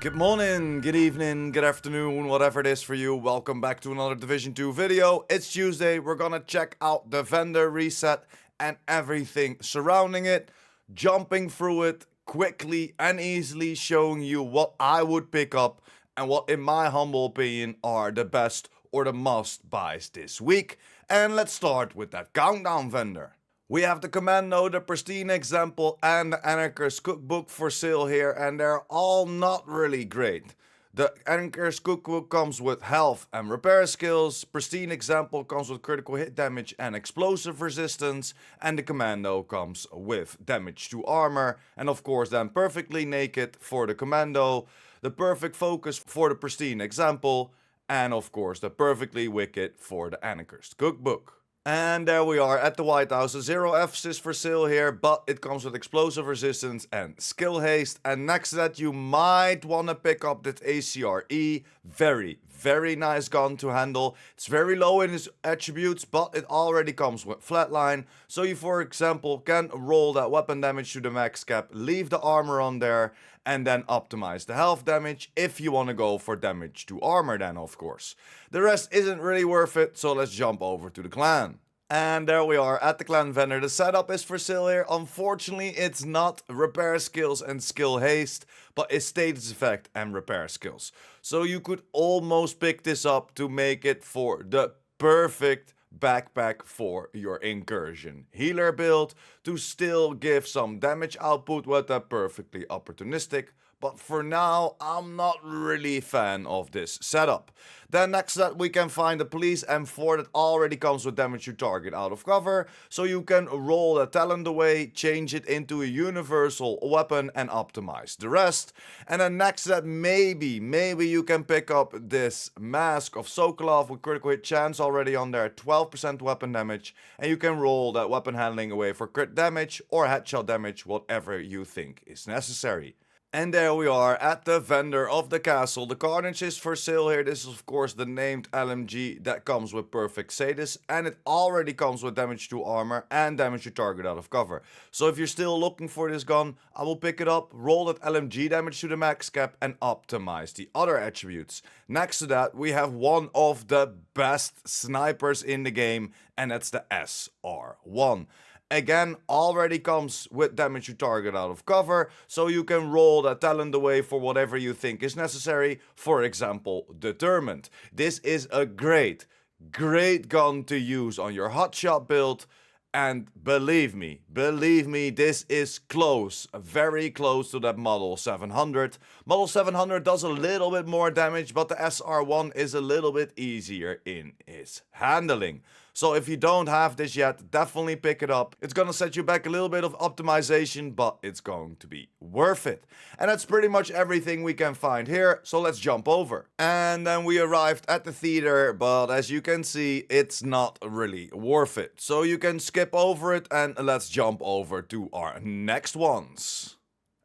Good morning, good evening, good afternoon, whatever it is for you. Welcome back to another Division 2 video. It's Tuesday, we're gonna check out the vendor reset and everything surrounding it. Jumping through it quickly and easily, showing you what I would pick up and what in my humble opinion are the best or the must buys this week. And let's start with that countdown vendor. We have the Commando, the Pristine Example, and the Anarchist Cookbook for sale here, and they're all not really great. The Anarchist Cookbook comes with health and repair skills, Pristine Example comes with critical hit damage and explosive resistance, and the Commando comes with damage to armor, and of course then Perfectly Naked for the Commando, the Perfect Focus for the Pristine Example, and of course the Perfectly Wicked for the Anarchist Cookbook. And there we are at the White House. A Zero Fs is for sale here, but it comes with explosive resistance and skill haste. And next to that, you might want to pick up that ACRE. Very nice gun to handle. It's very low in its attributes, but it already comes with flatline. So you, for example, can roll that weapon damage to the max cap, leave the armor on there, and then optimize the health damage if you want to go for damage to armor then, of course. The rest isn't really worth it, so let's jump over to the clan. And there we are at the clan vendor. The setup is for sale here. Unfortunately, it's not repair skills and skill haste, but it's status effect and repair skills. So you could almost pick this up to make it for the perfect backpack for your incursion healer build to still give some damage output with that perfectly opportunistic. But for now, I'm not really a fan of this setup. Then next to that we can find the Police M4 that already comes with damage to target out of cover. So you can roll the talent away, change it into a universal weapon and optimize the rest. And then next to that maybe you can pick up this Mask of Sokolov with critical hit chance already on there, 12% weapon damage. And you can roll that weapon handling away for crit damage or headshot damage, whatever you think is necessary. And there we are at the vendor of the castle. The Carnage is for sale here. This is of course the named LMG that comes with perfect status. And it already comes with damage to armor and damage to target out of cover. So if you're still looking for this gun, I will pick it up, roll that LMG damage to the max cap and optimize the other attributes. Next to that we have one of the best snipers in the game, and that's the SR1. Again, already comes with damage to target out of cover, so you can roll that talent away for whatever you think is necessary, for example, Determined. This is a great gun to use on your hotshot build, and believe me, this is close, very close to that Model 700. Model 700 does a little bit more damage, but the SR1 is a little bit easier in its handling. So if you don't have this yet, definitely pick it up. It's gonna set you back a little bit of optimization, but it's going to be worth it. And that's pretty much everything we can find here, so let's jump over. And then we arrived at the theater, but as you can see, it's not really worth it. So you can skip over it and let's jump over to our next ones.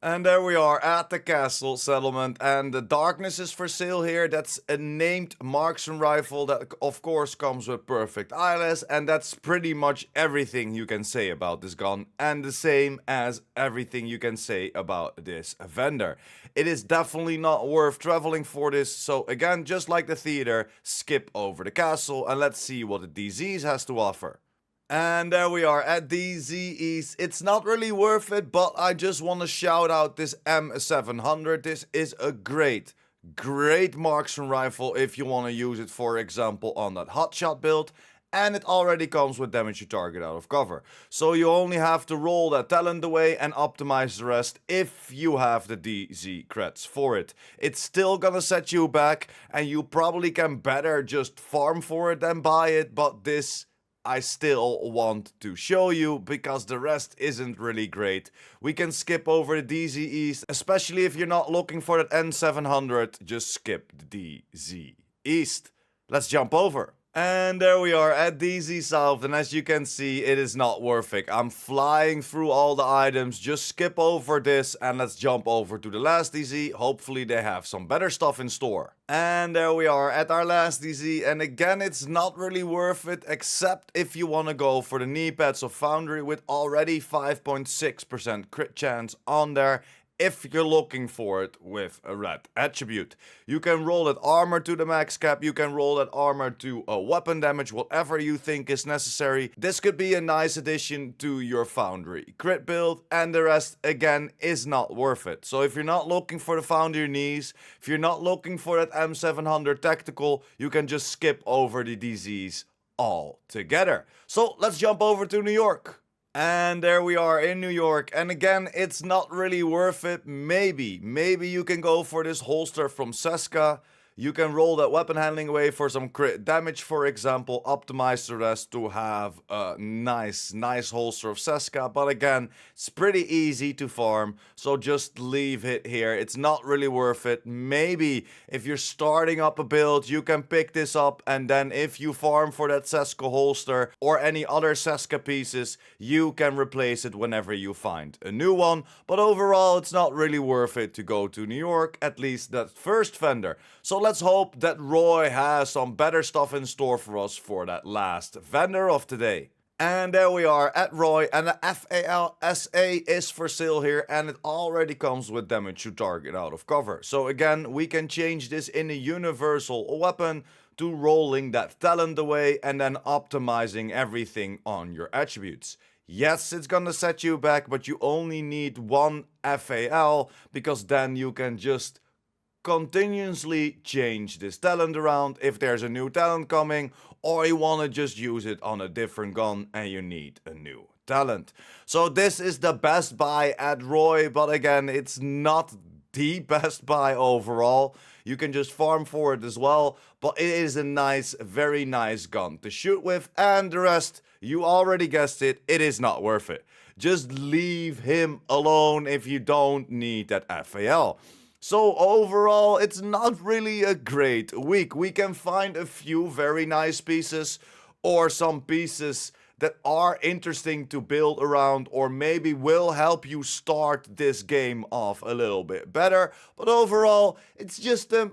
And there we are at the castle settlement, and the Darkness is for sale here. That's a named marksman rifle that of course comes with perfect eyeless, and that's pretty much everything you can say about this gun, and the same as everything you can say about this vendor. It is definitely not worth traveling for this, so again, just like the theater, skip over the castle and let's see what the DZs has to offer. And there we are at DZ East. It's not really worth it, but I just want to shout out this M700. This is a great marksman rifle if you want to use it, for example, on that hotshot build. And it already comes with damage to target out of cover. So you only have to roll that talent away and optimize the rest if you have the DZ creds for it. It's still gonna set you back, and you probably can better just farm for it than buy it, but this I still want to show you because the rest isn't really great. We can skip over the DZ East, especially if you're not looking for that N700, just skip the DZ East. Let's jump over. And there we are at DZ South, and as you can see, it is not worth it. I'm flying through all the items, just skip over this and let's jump over to the last DZ. Hopefully they have some better stuff in store. And there we are at our last DZ, and again it's not really worth it, except if you want to go for the knee pads of Foundry with already 5.6% crit chance on there. if you're looking for it with a red attribute. You can roll that armor to the max cap, you can roll that armor to a weapon damage, whatever you think is necessary. This could be a nice addition to your Foundry crit build, and the rest again is not worth it. So if you're not looking for the Foundry knees, if you're not looking for that M700 tactical, you can just skip over the DZs altogether. So let's jump over to New York. And there we are in New York, and again, it's not really worth it. Maybe you can go for this holster from Seska. You can roll that weapon handling away for some crit damage, for example, optimize the rest to have a nice holster of Seska. But again, it's pretty easy to farm, so just leave it here. It's not really worth it. Maybe if you're starting up a build, you can pick this up, and then if you farm for that Seska holster or any other Seska pieces, you can replace it whenever you find a new one. But overall, it's not really worth it to go to New York, at least that first vendor. So let's hope that Roy has some better stuff in store for us for that last vendor of today. And there we are at Roy, and the FAL-SA is for sale here, and it already comes with damage to target out of cover. So again, we can change this in a universal weapon to rolling that talent away and then optimizing everything on your attributes. Yes, it's gonna set you back, but you only need one FAL, because then you can just continuously change this talent around if there's a new talent coming, or you want to just use it on a different gun and you need a new talent. So this is the best buy at Roy, but again, it's not the best buy overall. You can just farm for it as well, but it is a nice, very nice gun to shoot with, and the rest, you already guessed it, it is not worth it. Just leave him alone if you don't need that FAL. So overall, it's not really a great week. We can find a few very nice pieces, or some pieces that are interesting to build around, or maybe will help you start this game off a little bit better. But overall, it's just a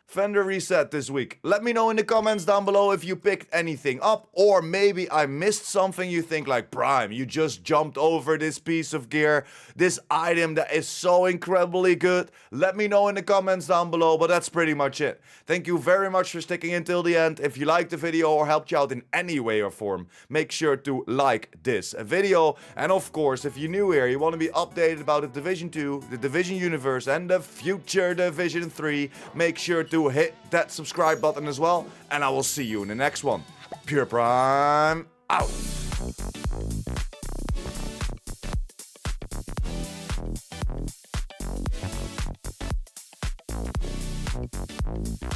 vendor reset this week. Let me know in the comments down below if you picked anything up, or maybe I missed something. You think like, Prime, you just jumped over this piece of gear, this item that is so incredibly good. Let me know in the comments down below, but that's pretty much it. Thank you very much for sticking until the end. If you liked the video or helped you out in any way or form, make sure to like this video. And of course, if you're new here, you want to be updated about the Division 2, the Division universe, and the future Division 3, make sure to hit that subscribe button as well, and I will see you in the next one. PurePrime out.